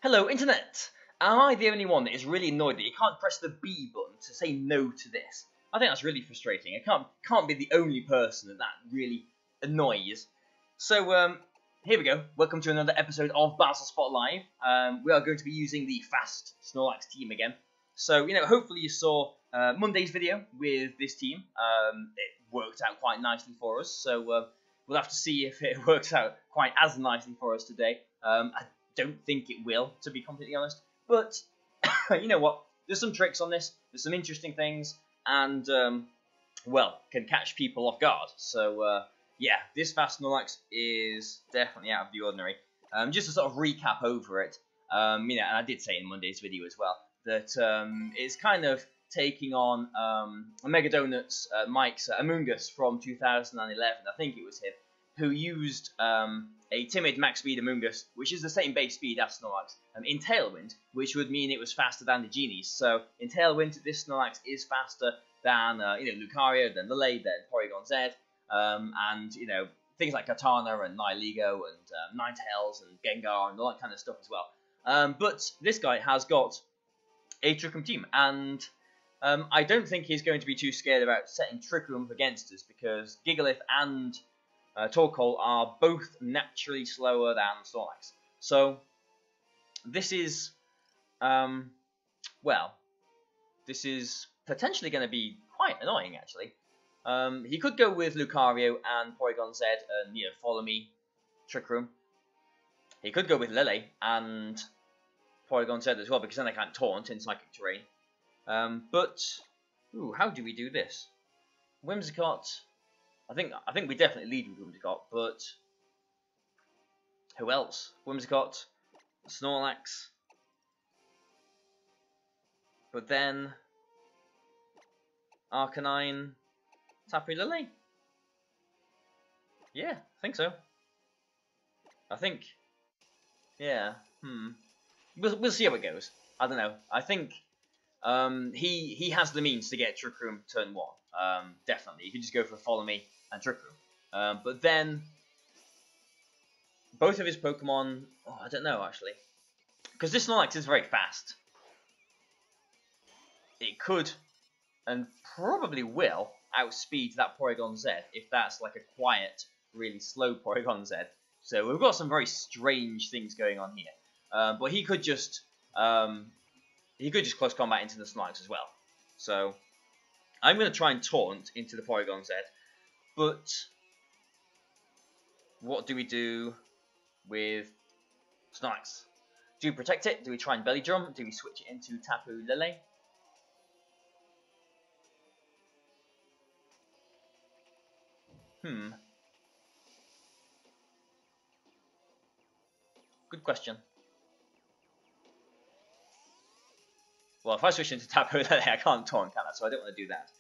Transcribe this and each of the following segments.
Hello, Internet! Am I the only one that is really annoyed that you can't press the B button to say no to this? I think that's really frustrating. I can't be the only person that really annoys. So, here we go. Welcome to another episode of Bazzle Spot Live. We are going to be using the fast Snorlax team again. So, hopefully you saw Monday's video with this team. It worked out quite nicely for us. So, we'll have to see if it works out quite as nicely for us today. I don't think it will, to be completely honest. But, you know what? There's some tricks on this. There's some interesting things. And, well, can catch people off guard. So, yeah, this fast Snorlax is definitely out of the ordinary. Just to sort of recap over it, and I did say in Monday's video as well, that it's kind of taking on Mega Donuts Mike's Amoonguss from 2011, I think it was him, who used a timid max speed Amoonguss, which is the same base speed as Snorlax, in Tailwind, which would mean it was faster than the Genies. So in Tailwind, this Snorlax is faster than Lucario, than Lele, than Porygon Z, and things like Katana and Nihilego and Ninetales and Gengar and all that kind of stuff as well. But this guy has got a Trick Room team, and I don't think he's going to be too scared about setting Trick Room up against us, because Gigalith and Torkoal are both naturally slower than Snorlax. So this is, this is potentially going to be quite annoying, actually. He could go with Lucario and Porygon Z and, follow me, Trick Room. He could go with Lele and Porygon Z as well, because then they can't taunt in Psychic Terrain. How do we do this? Whimsicott. I think we definitely lead with Whimsicott, but who else? Whimsicott, Snorlax, but then Arcanine, Tapu, Lele. Yeah, I think so. Yeah. We'll see how it goes. I don't know. I think he has the means to get Trick Room turn 1. Definitely. You could just go for Follow Me and Trick Room. But then both of his Pokemon, I don't know actually, because this Snorlax is very fast. It could and probably will outspeed that Porygon Z if that's like a quiet, really slow Porygon Z. So we've got some very strange things going on here. But he could just close combat into the Snorlax as well. So I'm going to try and taunt into the Porygon Z. But what do we do with Snorlax? Do we protect it? Do we try and Belly Drum? Do we switch it into Tapu Lele? Good question. Well, if I switch into Tapu Lele, I can't taunt, can I? So I don't want to do that.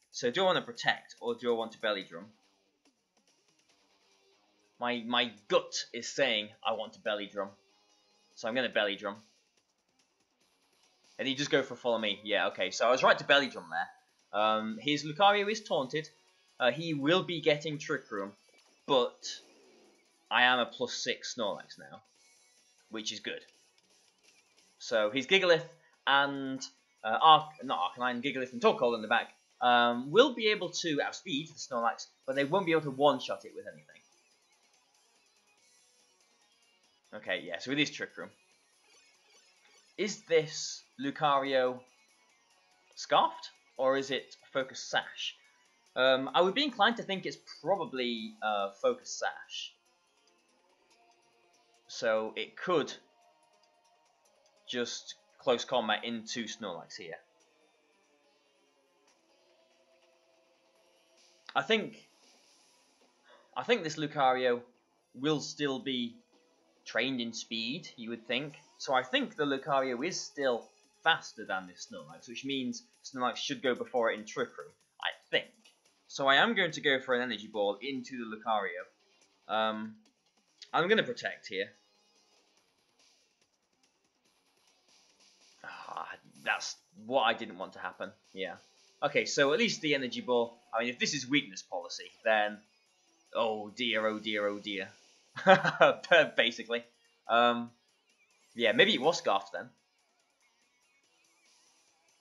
So do I want to protect, or do I want to Belly Drum? My gut is saying I want to Belly Drum. So I'm going to Belly Drum. And he just go for Follow Me. Yeah, okay. So I was right to Belly Drum there. His Lucario is taunted. He will be getting Trick Room. But I am a +6 Snorlax now, which is good. So his Gigalith and not Arcanine, Gigalith and Torkoal in the back will be able to outspeed the Snorlax, but they won't be able to one-shot it with anything. Okay, yeah, so it is Trick Room. Is this Lucario Scarfed, or is it Focus Sash? I would be inclined to think it's probably Focus Sash. So it could just close combat into Snorlax here. I think this Lucario will still be trained in speed, you would think. So I think the Lucario is still faster than this Snorlax, which means Snorlax should go before it in Trick Room, I think. So I am going to go for an Energy Ball into the Lucario. I'm going to protect here. That's what I didn't want to happen. Yeah. Okay, so at least the Energy Ball. I mean, if this is weakness policy, then oh dear, oh dear, oh dear. Basically. Yeah, maybe it was Scarf then.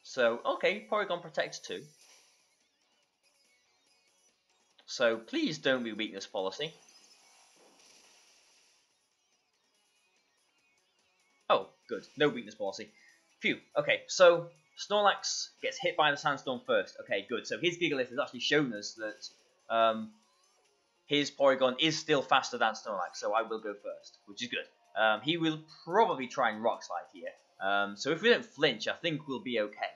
So, okay, Porygon protects too. So, please don't be weakness policy. Oh, good. No weakness policy. Phew. Okay, so Snorlax gets hit by the Sandstorm first. Okay, good. So his Gigalith has actually shown us that his Porygon is still faster than Snorlax, so I will go first, which is good. He will probably try and Rock Slide here. So if we don't flinch, I think we'll be okay.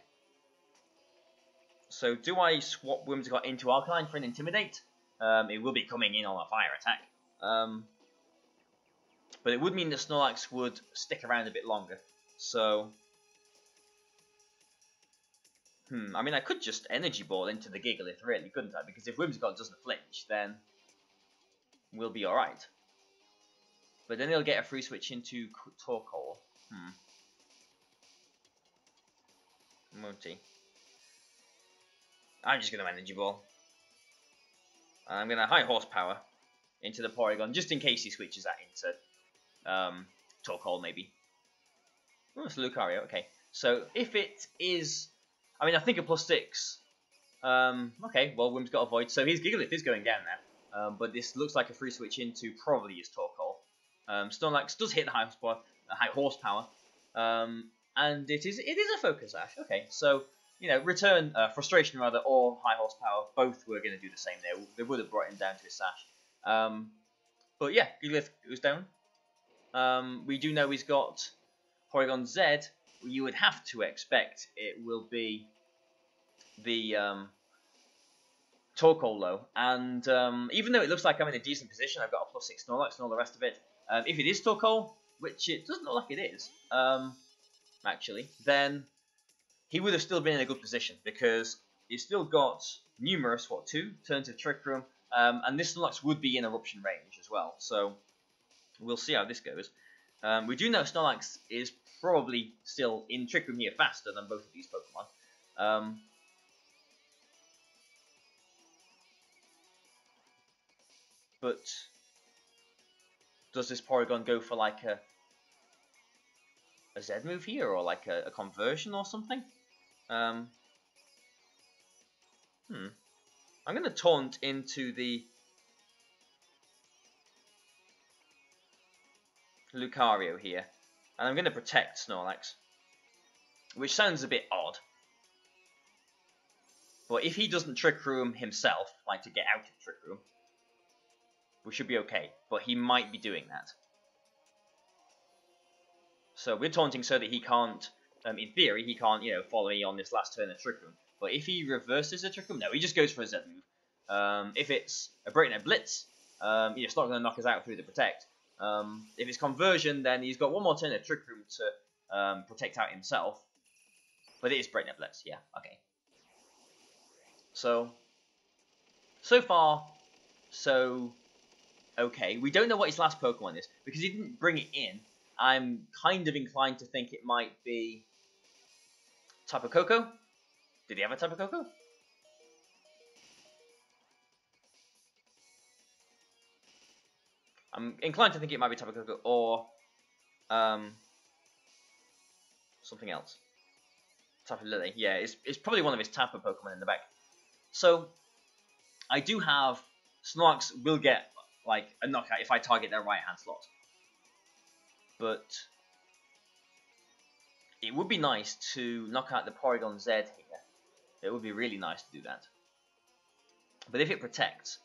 So do I swap Whimsicott into Arcanine for an Intimidate? It will be coming in on a fire attack. But it would mean that Snorlax would stick around a bit longer. So, I mean, I could just Energy Ball into the Gigalith, really, couldn't I? Because if Whimsicott doesn't flinch, then we'll be alright. But then he'll get a free switch into Torkoal. Won't he? I'm just going to Energy Ball. I'm going to High Horsepower into the Porygon, just in case he switches that into Torkoal, maybe. Oh, it's Lucario. Okay, so if it is, I mean, I think a +6. Okay, well, Wim's got a Void, so his Gigalith is going down now. But this looks like a free switch into probably his Torkoal. Snorlax does hit the high horsepower, and it is a Focus Sash. Okay, so return Frustration rather, or High Horsepower. Both were going to do the same there. They would have brought him down to his Sash. But yeah, Gigalith goes down. We do know he's got Porygon Z. You would have to expect it will be the Torkoal low. And even though it looks like I'm in a decent position, I've got a +6 Snorlax and all the rest of it. If it is Torkoal, which it doesn't look like it is, actually, then he would have still been in a good position because he's still got numerous, 2 turns of Trick Room, and this Snorlax would be in Eruption range as well. So we'll see how this goes. We do know Snorlax is probably still in Trick Room here faster than both of these Pokemon. But does this Porygon go for like a Z move here, or like a conversion or something? I'm going to taunt into the Lucario here, and I'm going to protect Snorlax, which sounds a bit odd. But if he doesn't Trick Room himself, like to get out of Trick Room, we should be okay. But he might be doing that. So we're taunting so that he can't, in theory, he can't, follow me on this last turn of Trick Room. But if he reverses a Trick Room, no, he just goes for a Z move. If it's a Breakneck Blitz, it's not going to knock us out through the Protect. If it's Conversion, then he's got one more turn of Trick Room to protect out himself. But it is Breakneck Blitz, yeah, okay. So far, so okay. We don't know what his last Pokemon is, because he didn't bring it in. I'm kind of inclined to think it might be Tapu Koko. Did he have a Tapu Koko? I'm inclined to think it might be Tapu Koko or something else. Tapu Lele. Yeah, it's probably one of his Tapu Pokemon in the back. So I do have Snorlax will get like a knockout if I target their right hand slot. But it would be nice to knock out the Porygon Z here. It would be really nice to do that. But if it protects,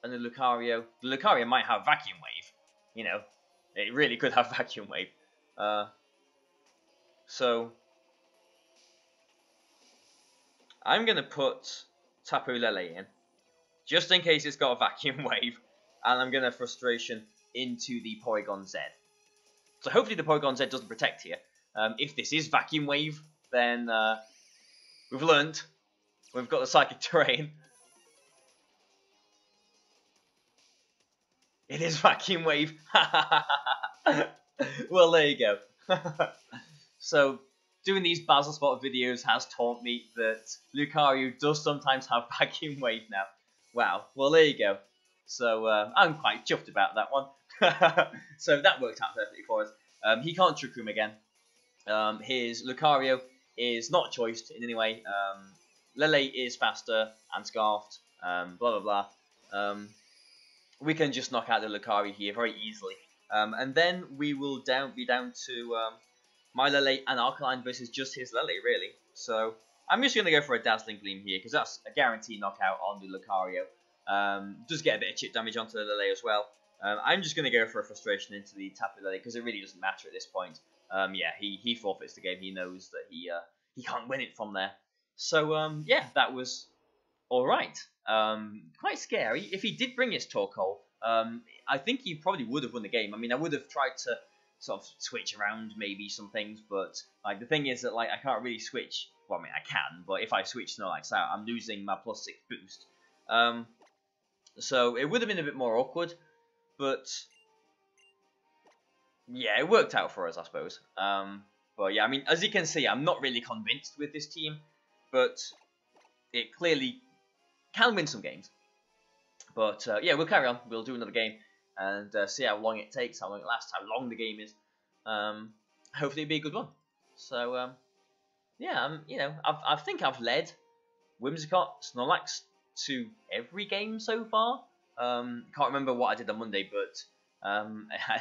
and the Lucario might have Vacuum Wave. It really could have Vacuum Wave. So I'm going to put Tapu Lele in, just in case it's got a Vacuum Wave, and I'm going to Frustration into the Porygon Z. So hopefully the Porygon Z doesn't protect here. If this is Vacuum Wave, then we've learned. We've got the Psychic Terrain. It is Vacuum Wave. Well, there you go. So, doing these Bazzle Spot videos has taught me that Lucario does sometimes have Vacuum Wave now. Wow. Well, there you go. So, I'm quite chuffed about that one. So that worked out perfectly for us. He can't Trick Room again. His Lucario is not choiced in any way. Lele is faster and Scarfed. Blah blah blah. We can just knock out the Lucario here very easily. And then we will be down to my Lele and Arcanine versus just his Lele, really. So I'm just going to go for a Dazzling Gleam here, because that's a guaranteed knockout on the Lucario. Does get a bit of chip damage onto the Lele as well. I'm just going to go for a Frustration into the Tapu Lele, because it really doesn't matter at this point. Yeah, he forfeits the game. He knows that he can't win it from there. So, yeah, that was alright. Quite scary. If he did bring his Torkoal, I think he probably would have won the game. I mean, I would have tried to sort of switch around maybe some things, but like the thing is that like I can't really switch. Well, I mean I can, but if I switch Snorlax out, I'm losing my +6 boost. So it would have been a bit more awkward, but yeah, it worked out for us, I suppose. But yeah, I mean, as you can see, I'm not really convinced with this team, but it clearly can win some games. But yeah, we'll carry on. We'll do another game and see how long it takes, how long it lasts, how long the game is. Hopefully it'll be a good one. So yeah, you know, I think I've led Whimsicott, Snorlax to every game so far. Can't remember what I did on Monday, but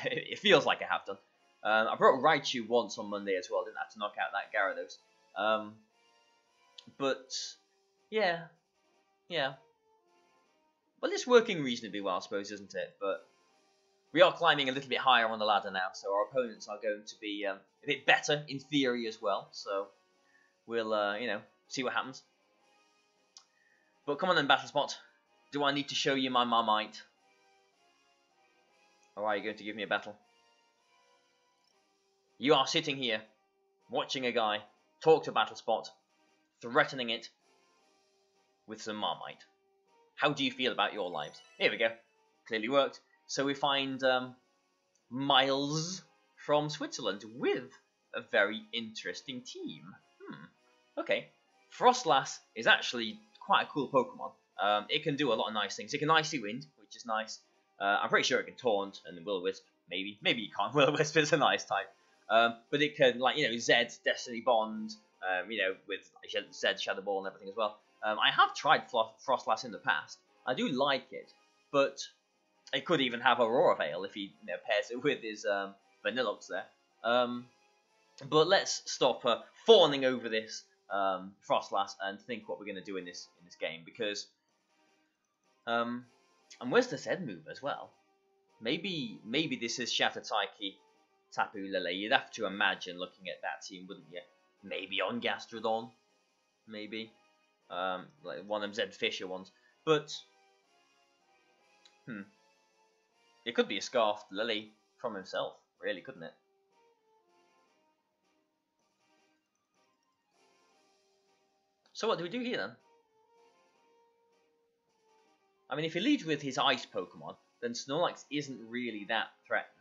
it feels like I have done. I brought Raichu once on Monday as well. Didn't have to knock out that Gyarados. But yeah. Well, it's working reasonably well, I suppose, isn't it? But we are climbing a little bit higher on the ladder now, so our opponents are going to be a bit better in theory as well. So we'll, you know, see what happens. But come on then, BattleSpot. Do I need to show you my Marmite? Or are you going to give me a battle? You are sitting here, watching a guy talk to BattleSpot, threatening it with some Marmite. How do you feel about your lives? Here we go. Clearly worked. So we find Miles from Switzerland with a very interesting team. Okay. Frostlass is actually quite a cool Pokemon. It can do a lot of nice things. It can Icy Wind, which is nice. I'm pretty sure it can Taunt and Will-O-Wisp. Maybe it can't. Will-O-Wisp is a nice type. But it can, like, you know, Zed, Destiny Bond, you know, with Zed, Shadow Ball and everything as well. I have tried Frostlass in the past. I do like it, but it could even have Aurora Veil if he, you know, pairs it with his Vanilluxe there. But let's stop fawning over this Frostlass and think what we're going to do in this game, because and where's the Zed move as well? Maybe this is Shatter Taiki, Tapu Lele. You'd have to imagine looking at that team, wouldn't you? Maybe on Gastrodon, maybe. Like one of them Zed Fisher ones, but it could be a Scarfed Lele from himself, really, couldn't it? So what do we do here then? I mean, if he leads with his Ice Pokemon, then Snorlax isn't really that threatened.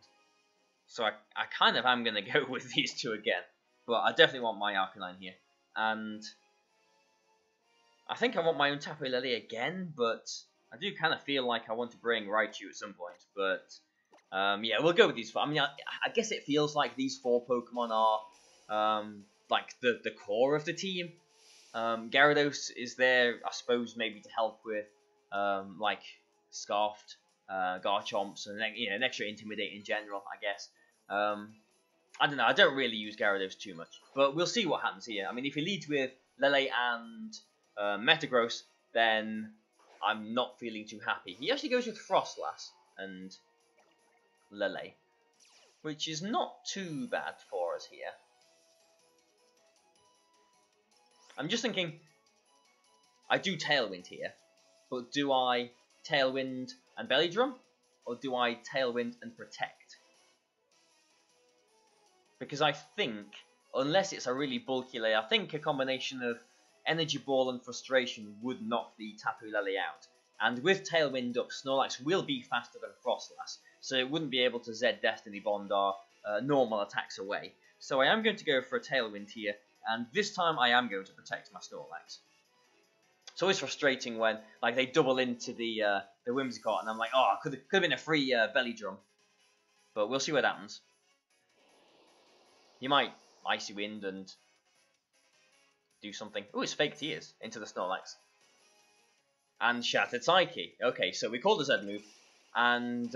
So I kind of am going to go with these two again, but I definitely want my Arcanine here, and I think I want my own Tapu Lele again, but I do kind of feel like I want to bring Raichu at some point. But yeah, we'll go with these four. I mean, I guess it feels like these four Pokemon are like the core of the team. Gyarados is there, I suppose, maybe to help with like Scarfed, Garchomps, and, you know, an extra Intimidate in general, I guess. I don't know. I don't really use Gyarados too much, but we'll see what happens here. I mean, if he leads with Lele and Metagross, then I'm not feeling too happy. He actually goes with Frostlass and Lele, which is not too bad for us here. I'm just thinking, I do Tailwind here, but do I Tailwind and Belly Drum, or do I Tailwind and Protect? Because I think, unless it's a really bulky Lele, I think a combination of Energy Ball and Frustration would knock the Tapu Lele out. And with Tailwind up, Snorlax will be faster than Frostlass, so it wouldn't be able to Zed Destiny Bond our normal attacks away. So I am going to go for a Tailwind here, and this time I am going to protect my Snorlax. It's always frustrating when like they double into the Whimsicott, and I'm like, oh, could have been a free Belly Drum. But we'll see what happens. He might Icy Wind and do something. Oh, it's fake tears into the Snorlax. And Shattered Psyche. Okay, so we called the Z move, and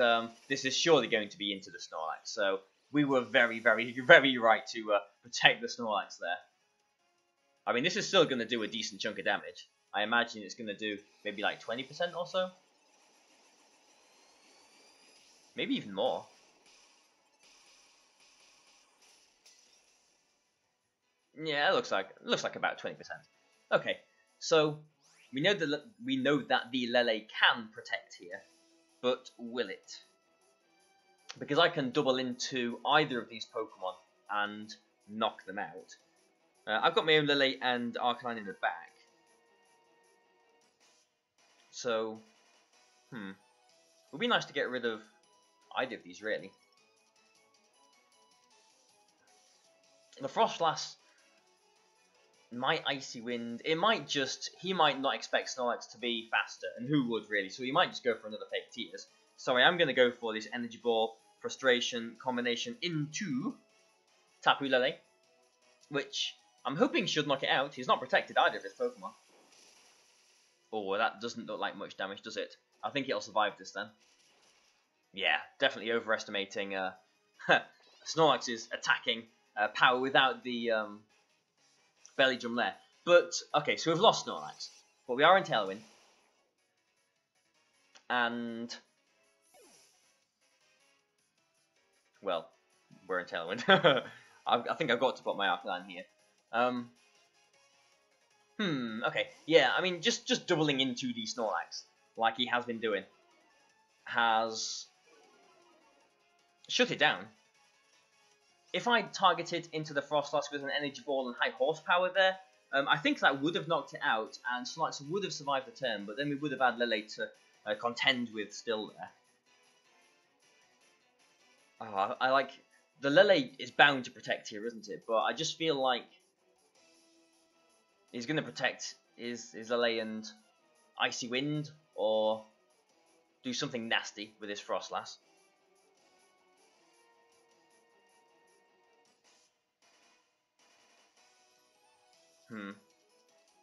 this is surely going to be into the Snorlax. So we were very, very, very right to protect the Snorlax there. I mean, this is still going to do a decent chunk of damage. I imagine it's going to do maybe like 20% or so. Maybe even more. Yeah, it looks like about 20%. Okay, so we know that the Lele can protect here, but will it? Because I can double into either of these Pokemon and knock them out. I've got my own Lele and Arcanine in the back. So, it would be nice to get rid of either of these, really. The Frostlass might Icy Wind. It might just, he might not expect Snorlax to be faster, and who would really? So he might just go for another fake tears. So I am going to go for this Energy Ball Frustration combination into Tapu Lele, which I'm hoping should knock it out. He's not protected either of his Pokemon. Oh, that doesn't look like much damage, does it? I think it'll survive this then. Yeah, definitely overestimating Snorlax's attacking power without the belly drum there. But, okay, so we've lost Snorlax. But we are in Tailwind. And, well, we're in Tailwind. I think I've got to put my Arcanine here. Okay, yeah, I mean, just doubling into the Snorlax, like he has been doing, has shut it down. If I targeted into the Frostlass with an Energy Ball and high horsepower there, I think that would have knocked it out, and Snorlax would have survived the turn, but then we would have had Lele to contend with still there. Oh, I like... The Lele is bound to protect here, isn't it? But I just feel like he's going to protect his Lele and Icy Wind, or do something nasty with his Frostlass.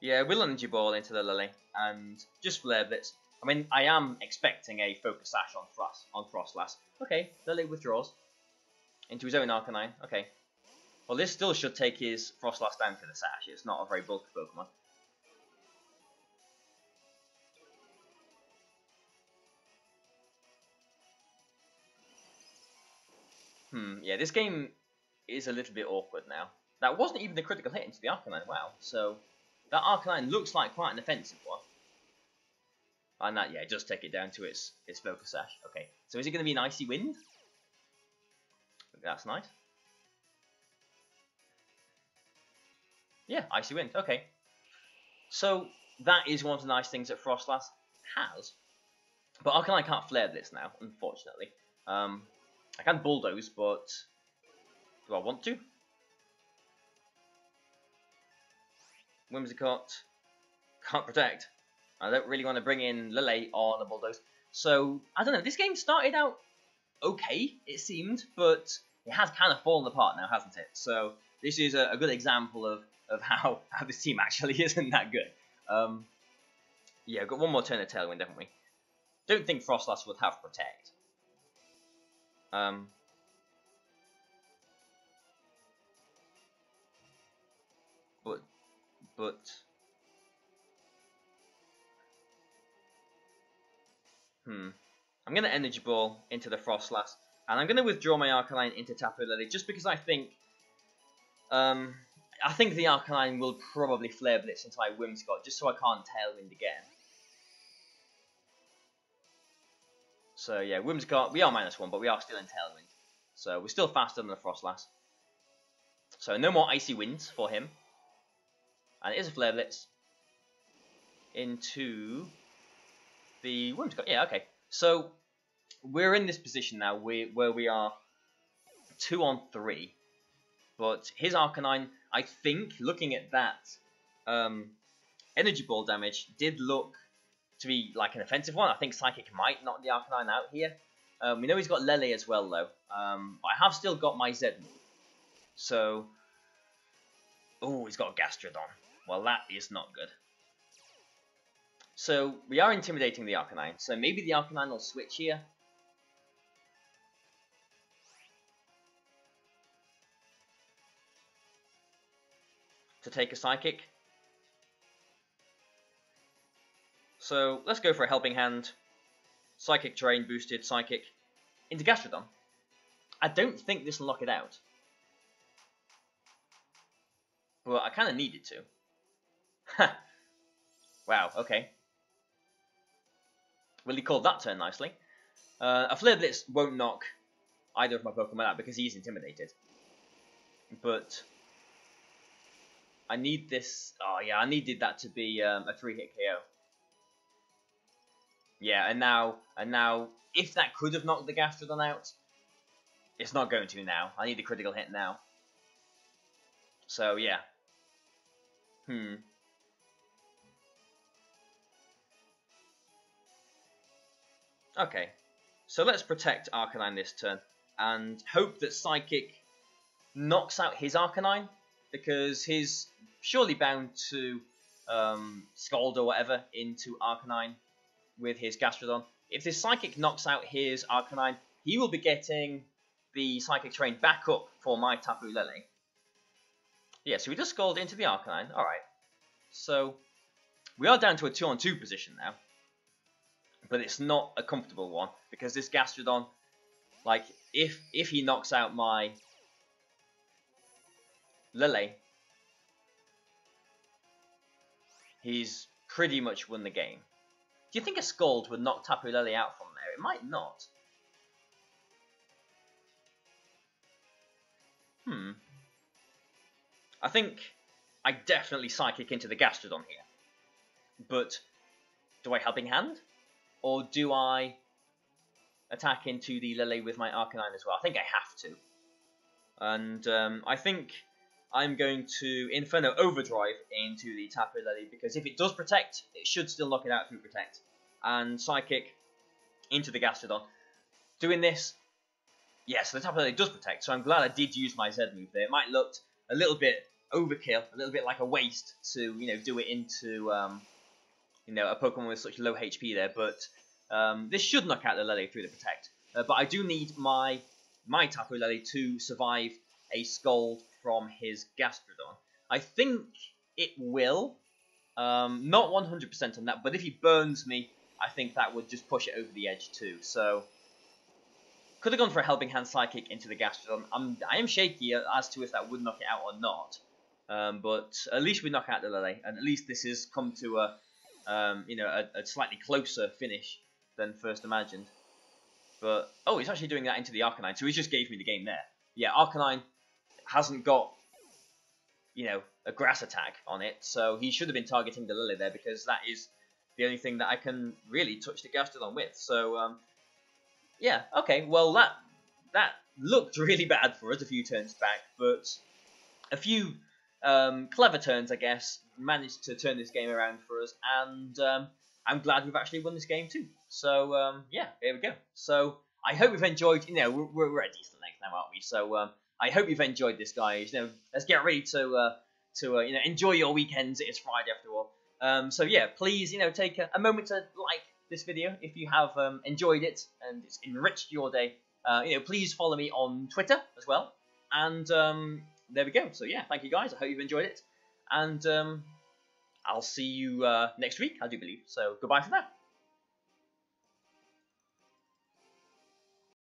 Yeah, we'll Energy Ball into the Lele and just Flare Blitz. I mean, I am expecting a Focus Sash on Frostlass. Okay, Lele withdraws into his own Arcanine. Okay. Well, this still should take his Frostlass down to the Sash. It's not a very bulky Pokemon. Yeah, this game is a little bit awkward now. That wasn't even the critical hit into the Arcanine, wow. So, that Arcanine looks like quite an offensive one. And that, yeah, it does take it down to its Focus Sash. Okay, so is it going to be an Icy Wind? That's nice. Yeah, Icy Wind, okay. So, that is one of the nice things that Frostlass has. But Arcanine can't Flare Blitz now, unfortunately. I can Bulldoze, but do I want to? Whimsicott can't protect. I don't really want to bring in Lele on a Bulldoze. So, I don't know, this game started out okay, it seemed, but it has kind of fallen apart now, hasn't it? So, this is a good example of how this team actually isn't that good. Yeah, we've got one more turn of Tailwind, haven't we? Don't think Frostlass would have Protect. But I'm going to Energy Ball into the Frostlass, and I'm going to withdraw my Arcanine into Tapu Lele, just because I think the Arcanine will probably Flare Blitz into my Whimsicott, just so I can't Tailwind again. So yeah, Whimsicott, we are -1, but we are still in Tailwind. So we're still faster than the Frostlass. So no more Icy Winds for him. And it is a Flare Blitz into the Whimsicott. Yeah, okay. So we're in this position now where we are 2 on 3. But his Arcanine, I think, looking at that Energy Ball damage, did look to be like an offensive one. I think Psychic might knock the Arcanine out here. We know he's got Lele as well, though. But I have still got my Z move. So, oh, he's got a Gastrodon. Well, that is not good. So, we are intimidating the Arcanine, so maybe the Arcanine will switch here. To take a Psychic. So, let's go for a Helping Hand. Psychic Terrain boosted Psychic into Gastrodon. I don't think this will knock it out. But I kind of needed to. Ha! Wow, okay. Well, he called that turn nicely. A Flare Blitz won't knock either of my Pokemon out because he's intimidated. But I need this. Oh yeah, I needed that to be a 3-hit KO. Yeah, and now, if that could have knocked the Gastrodon out, it's not going to now. I need a critical hit now. So yeah. Okay, so let's protect Arcanine this turn, and hope that Psychic knocks out his Arcanine, because he's surely bound to Scald or whatever into Arcanine with his Gastrodon. If this Psychic knocks out his Arcanine, he will be getting the Psychic Terrain back up for my Tapu Lele. Yeah, so we just Scald into the Arcanine. Alright, so we are down to a 2-on-2 position now. But it's not a comfortable one, because this Gastrodon, like, if he knocks out my Lele, he's pretty much won the game. Do you think a Scald would knock Tapu Lele out from there? It might not. I think I definitely Psychic into the Gastrodon here. But do I Helping Hand? Or do I attack into the Lele with my Arcanine as well? I think I have to. And I think I'm going to Inferno Overdrive into the Tapu Lele, because if it does Protect, it should still knock it out through Protect. And Psychic into the Gastrodon. Doing this, yes, the Tapu Lele does Protect, so I'm glad I did use my Z move there. It might look a little bit overkill, a little bit like a waste to, do it into a Pokemon with such low HP there, but this should knock out the Lele through the Protect. But I do need my Tapu Lele to survive a Scald from his Gastrodon. I think it will. Not 100% on that, but if he burns me, I think that would just push it over the edge too. So, could have gone for a Helping Hand Psychic into the Gastrodon. I am shaky as to if that would knock it out or not. But at least we knock out the Lele, and at least this has come to a slightly closer finish than first imagined. But, oh, he's actually doing that into the Arcanine, so he just gave me the game there. Yeah, Arcanine hasn't got, a Grass attack on it, so he should have been targeting the Lele there, because that is the only thing that I can really touch the Gastrodon with. So, yeah, okay, well, that looked really bad for us a few turns back, but a few clever turns, I guess, managed to turn this game around for us, and I'm glad we've actually won this game too. So, yeah, here we go. So, I hope you've enjoyed, we're at a decent length now, aren't we? So, I hope you've enjoyed this, guys. Let's get ready to enjoy your weekends. It's Friday after all. So, yeah, please, take a moment to like this video if you have enjoyed it and it's enriched your day. Please follow me on Twitter as well. And there we go. So, yeah, thank you, guys. I hope you've enjoyed it. And I'll see you next week, I do believe. So, goodbye for now.